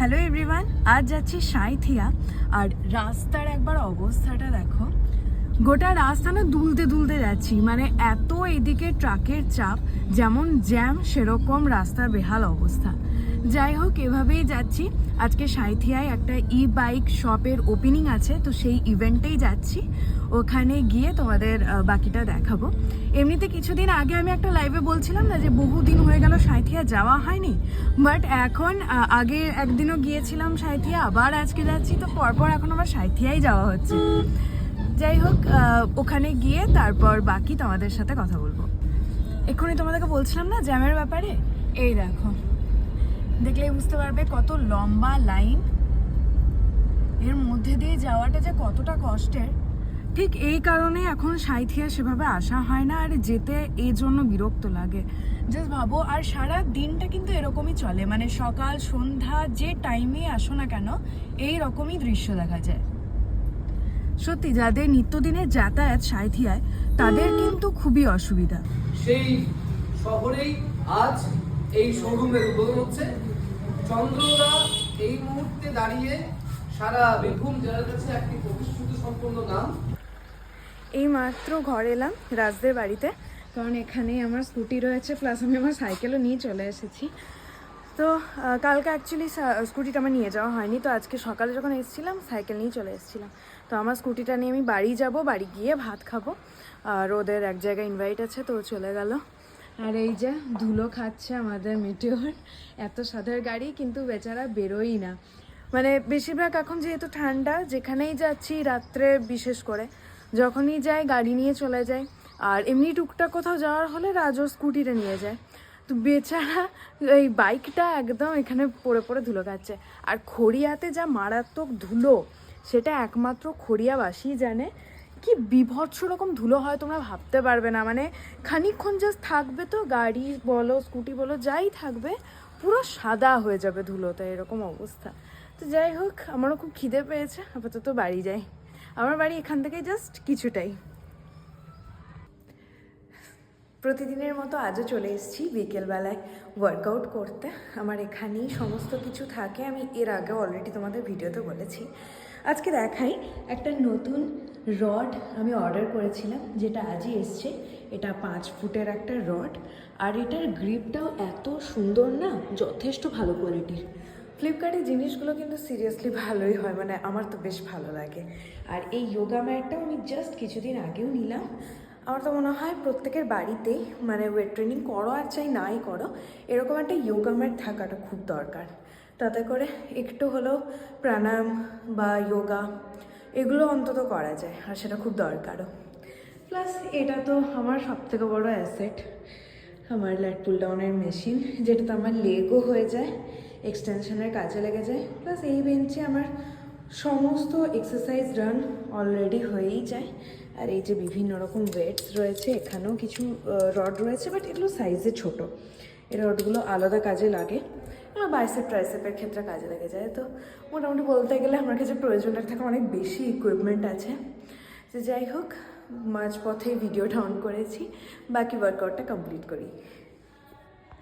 Hello everyone, আজ যাচ্ছি সাঁইথিয়া। আর রাস্তার একবার অবস্থাটা দেখো, গোটা রাস্তা না দুলতে দুলতে যাচ্ছি, মানে এত এদিকে ট্রাকের চাপ, যেমন জ্যাম সেরকম রাস্তার বেহাল অবস্থা। যাই হোক, এভাবেই যাচ্ছি। আজকে সাঁইথিয়ায় একটা ই বাইক শপের ওপেনিং আছে, তো সেই ইভেন্টেই যাচ্ছি। ওখানে গিয়ে তোমাদের বাকিটা দেখাবো। এমনিতে কিছুদিন আগে আমি একটা লাইভে বলছিলাম না যে বহুদিন হয়ে গেল সাঁইথিয়া যাওয়া হয়নি, বাট এখন আগে একদিনও গিয়েছিলাম সাঁইথিয়া, আবার আজকে যাচ্ছি, তো পরপর এখন আমার সাঁইথিয়াই যাওয়া হচ্ছে। যাই হোক, ওখানে গিয়ে তারপর বাকি তোমাদের সাথে কথা বলবো। এক্ষুনি তোমাদেরকে বলছিলাম না জ্যামের ব্যাপারে, এই দেখো, দেখলেই বুঝতে পারবে কত লম্বা লাইন। এর মধ্যে দিয়ে যাওয়াটা যে কতটা কষ্টের, ঠিক এই কারণে এখন সাঁইথিয়া সেভাবে আসা হয় না, আর যেতে এই জন্য বিরক্ত লাগে। জাস্ট ভাবো, আর সারা দিনটা কিন্তু এরকমই চলে, মানে সকাল সন্ধ্যা যে টাইমে আসো না কেন এই রকমই দৃশ্য দেখা যায়। সত্যি, যাদের নিত্যদিনের যাতায়াত সাঁইথিয়ায় তাদের কিন্তু খুবই অসুবিধা। সেই শহরেই আজ এই শোরুমের উদ্বোধন হচ্ছে। চন্দ্রদা এই মুহূর্তে দাঁড়িয়ে সারা বীরভূম জেলার কাছে একটি প্রতিশ্রুতি সম্পন্ন নাম। এই মাত্র ঘর এলাম রাজদের বাড়িতে, কারণ এখানেই আমার স্কুটি রয়েছে, প্লাস আমি আমার সাইকেলও নিয়ে চলে এসেছি। তো কালকে অ্যাকচুয়ালি স্কুটিটা আমার নিয়ে যাওয়া হয়নি, তো আজকে সকালে যখন এসেছিলাম সাইকেল নিয়ে চলে এসেছিলাম। তো আমার স্কুটিটা নিয়ে আমি বাড়ি যাব, বাড়ি গিয়ে ভাত খাবো। আর ওদের এক জায়গায় ইনভাইট আছে, তো চলে গেল। আর এই যে ধুলো খাচ্ছে আমাদের মিটিওর, এত সাদের গাড়ি কিন্তু বেচারা বেরোই না। মানে বেশিরভাগ এখন যেহেতু ঠান্ডা, যেখানেই যাচ্ছি রাত্রে বিশেষ করে যখনই যাই গাড়ি নিয়ে চলে যায়। আর এমনি টুকটাক কোথাও যাওয়ার হলে রাজও স্কুটিটা নিয়ে যায়, তো বেচারা এই বাইকটা একদম এখানে পড়ে পড়ে ধুলো খাচ্ছে। আর খড়িয়াতে যা মারাত্মক ধুলো, সেটা একমাত্র খড়িয়াবাসী জানে। কি বিভৎস রকম ধুলো হয় তোমরা ভাবতে পারবে না। মানে খানিকক্ষণ জাস্ট থাকবে তো গাড়ি বলো স্কুটি বলো যাই থাকবে, পুরো সাদা হয়ে যাবে ধুলোতে, এরকম অবস্থা। তো যাই হোক, আমারও খুব খিদে পেয়েছে, আপাতত বাড়ি যাই। আমার বাড়ি এখান থেকে জাস্ট কিছুটাই। প্রতিদিনের মতো আজও চলে এসেছি বিকেলবেলায় ওয়ার্কআউট করতে। আমার এখানেই সমস্ত কিছু থাকে, আমি এর আগেও অলরেডি তোমাদের ভিডিওতে বলেছি। আজকে দেখাই একটা নতুন রড আমি অর্ডার করেছিলাম, যেটা আজই এসছে। এটা 5 ফুটের একটা রড, আর এটার গ্রিপটাও এত সুন্দর না, যথেষ্ট ভালো কোয়ালিটির। ফ্লিপকার্টের জিনিসগুলো কিন্তু সিরিয়াসলি ভালোই হয়, মানে আমার তো বেশ ভালো লাগে। আর এই যোগা ম্যাটটাও আমি জাস্ট কিছুদিন আগেও নিলাম। আমার তো মনে হয় প্রত্যেকের বাড়িতেই, মানে ওয়েট ট্রেনিং করো আর চাই নাই করো, এরকম একটা যোগা ম্যাট থাকাটা খুব দরকার। তাতে করে একটু হলেও প্রাণায়াম বা যোগা এগুলো অন্তত করা যায়, আর সেটা খুব দরকারও। প্লাস এটা তো আমার সবথেকে বড় অ্যাসেট, আমার ল্যাট পুল ডাউনের মেশিন, যেটাতে আমার লেগও হয়ে যায়, এক্সটেনশনের কাজে লেগে যায়। প্লাস এই বেঞ্চে আমার সমস্ত এক্সারসাইজ রান অলরেডি হয়েই যায়। আর এই যে বিভিন্ন রকম ওয়েটস রয়েছে, এখানেও কিছু রড রয়েছে, বাট এগুলো সাইজে ছোট। এই রডগুলো আলাদা কাজে লাগে, আমার বাইসেপ ট্রাইসেপের ক্ষেত্রে কাজে লেগে যায়। তো মোটামুটি বলতে গেলে আমার কাছে প্রয়োজনটার থেকে অনেক বেশি ইকুইপমেন্ট আছে। তো যাই হোক, মাঝপথে ভিডিওটা অন করেছি, বাকি ওয়ার্কআউটটা কমপ্লিট করি।